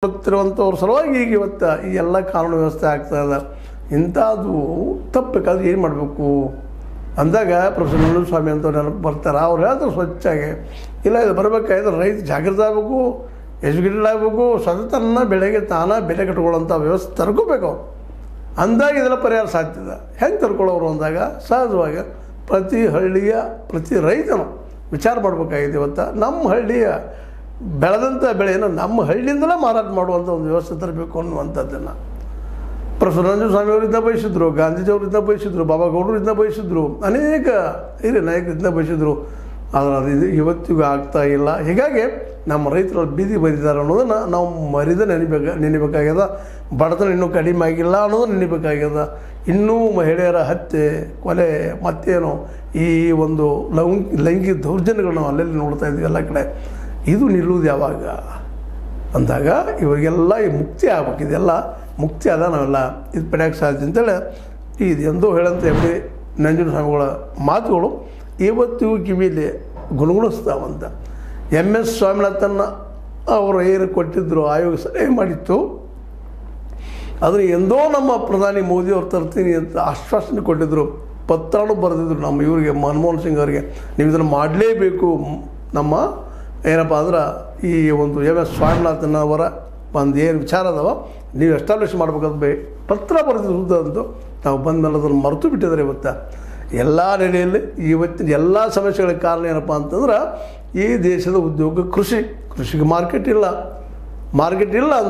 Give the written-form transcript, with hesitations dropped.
ಕೊಡುತ್ತಿರುವಂಥವ್ರ ಸಲುವಾಗಿ ಈಗ ಇವತ್ತು ಈ ಎಲ್ಲ ಕಾನೂನು ವ್ಯವಸ್ಥೆ ಆಗ್ತಾಯಿದೆ. ಇಂಥದ್ದು ತಪ್ಪಬೇಕಾದ್ರೆ ಏನು ಮಾಡಬೇಕು ಅಂದಾಗ ಪ್ರೊಫೆಸರ್ ನಂಜುಂಡ ಸ್ವಾಮಿ ಅಂತ ನೆನಪು ಬರ್ತಾರೆ. ಅವ್ರು ಹೇಳ್ತಾರೆ ಸ್ವಚ್ಛಾಗಿ, ಇಲ್ಲ ಇದು ಬರಬೇಕಾದ್ರೆ ರೈತ ಜಾಗೃತ ಆಗಬೇಕು, ಎಜುಕೇಟೆಡ್ ಆಗಬೇಕು, ಸ್ವತಃ ಬೆಳೆಗೆ ತಾನೇ ಬೆಲೆ ಕಟ್ಕೊಳ್ಳೋಂಥ ವ್ಯವಸ್ಥೆ ತರ್ಕೋಬೇಕು ಅವ್ರು. ಅಂದಾಗ ಇದೆಲ್ಲ ಪರಿಹಾರ ಸಾಧ್ಯದ. ಹೆಂಗೆ ತರ್ಕೊಳ್ಳೋರು ಅಂದಾಗ ಸಹಜವಾಗಿ ಪ್ರತಿ ಹಳ್ಳಿಯ ಪ್ರತಿ ರೈತನು ವಿಚಾರ ಮಾಡಬೇಕಾಗಿದೆ. ಇವತ್ತು ನಮ್ಮ ಹಳ್ಳಿಯ ಬೆಳೆದಂಥ ಬೆಳೆಯನ್ನು ನಮ್ಮ ಹಳ್ಳಿಯಿಂದಲೇ ಮಾರಾಟ ಮಾಡುವಂಥ ಒಂದು ವ್ಯವಸ್ಥೆ ತರಬೇಕು ಅನ್ನುವಂಥದ್ದನ್ನು ಪ್ರೊಫೆಸರ್ ನಂಜುಂಡ ಸ್ವಾಮಿಯವರಿಂದ ಬಯಸಿದ್ರು, ಗಾಂಧೀಜಿಯವರಿಂದ ಬಯಸಿದ್ರು, ಬಾಬಾ ಗೌಡರಿಂದ ಬಯಸಿದ್ರು, ಅನೇಕ ಹಿರಿಯ ನಾಯಕರಿಂದ ಬಯಸಿದ್ರು. ಆದರೆ ಅದು ಇವತ್ತಿಗೂ ಆಗ್ತಾ ಇಲ್ಲ. ಹೀಗಾಗಿ ನಮ್ಮ ರೈತರು ಬೀದಿ ಬರಿದ್ದಾರೆ ಅನ್ನೋದನ್ನು ನಾವು ನೆನಿಬೇಕಾಗ್ಯದ. ಬಡತನ ಇನ್ನೂ ಕಡಿಮೆ ಆಗಿಲ್ಲ ಅನ್ನೋದನ್ನು ನೆನಿಬೇಕಾಗ್ಯದ. ಇನ್ನೂ ಮಹಿಳೆಯರ ಹತ್ಯೆ, ಕೊಲೆ, ಮತ್ತೇನು ಈ ಒಂದು ಲೈಂಗಿಕ ದೌರ್ಜನ್ಯಗಳನ್ನ ನಾವು ಅಲ್ಲೆಲ್ಲಿ ನೋಡ್ತಾ ಇದ್ವಿ ಎಲ್ಲ ಕಡೆ. ಇದು ನಿಲ್ಲುವುದು ಯಾವಾಗ ಅಂದಾಗ ಇವರಿಗೆಲ್ಲ ಈ ಮುಕ್ತಿ ಆಗ್ಬೇಕು. ಇದೆಲ್ಲ ಮುಕ್ತಿ ಆದ ನಾವೆಲ್ಲ ಇದು ಪಡೆಯೋಕ್ಕೆ ಸಾಧ್ಯ ಅಂತೇಳಿ ಇದು ಎಂದೋ ಹೇಳಂತ ಎಮ್ ಡಿ ನಂಜುಂಡ ಸ್ವಾಮಿಗಳ ಮಾತುಗಳು ಇವತ್ತಿಗೂ ಕಿವಿಯಲ್ಲಿ ಗುಣಗುಣಿಸ್ತಾವಂತ. ಎಮ್ ಎಸ್ ಸ್ವಾಮಿನಾಥನ್ನ ಅವರು ಏನು ಕೊಟ್ಟಿದ್ದರು, ಆಯೋಗ ಸಲಹೆ ಮಾಡಿತ್ತು, ಆದರೆ ಎಂದೋ ನಮ್ಮ ಪ್ರಧಾನಿ ಮೋದಿಯವ್ರು ತರ್ತೀನಿ ಅಂತ ಆಶ್ವಾಸನೆ ಕೊಟ್ಟಿದ್ದರು. ಪತ್ರನೂ ಬರೆದಿದ್ರು ನಮ್ಮ ಇವರಿಗೆ, ಮನಮೋಹನ್ ಸಿಂಗ್ ಅವರಿಗೆ, ನೀವು ಇದನ್ನು ಮಾಡಲೇಬೇಕು. ನಮ್ಮ ಏನಪ್ಪ ಅಂದ್ರೆ ಈ ಒಂದು ಎಮ್ ಎಸ್ ಸ್ವಾಮಿನಾಥನ್ ಒಂದು ಏನು ವಿಚಾರ ಅದಾವ ನೀವು ಎಸ್ಟಾಬ್ಲಿಷ್ ಮಾಡ್ಬೇಕಂತ ಪತ್ರ ಬರೆದಿರುವುದಂತೂ ನಾವು ಬಂದ ಮೇಲೆ ಅದನ್ನು ಮರೆತು ಬಿಟ್ಟಿದ್ದಾರೆ. ಇವತ್ತು ಎಲ್ಲ ನೆಲೆಯಲ್ಲಿ ಇವತ್ತಿನ ಎಲ್ಲ ಸಮಸ್ಯೆಗಳಿಗೆ ಕಾರಣ ಏನಪ್ಪ ಅಂತಂದ್ರೆ ಈ ದೇಶದ ಉದ್ಯೋಗ ಕೃಷಿಗೆ ಮಾರ್ಕೆಟ್ ಇಲ್ಲ.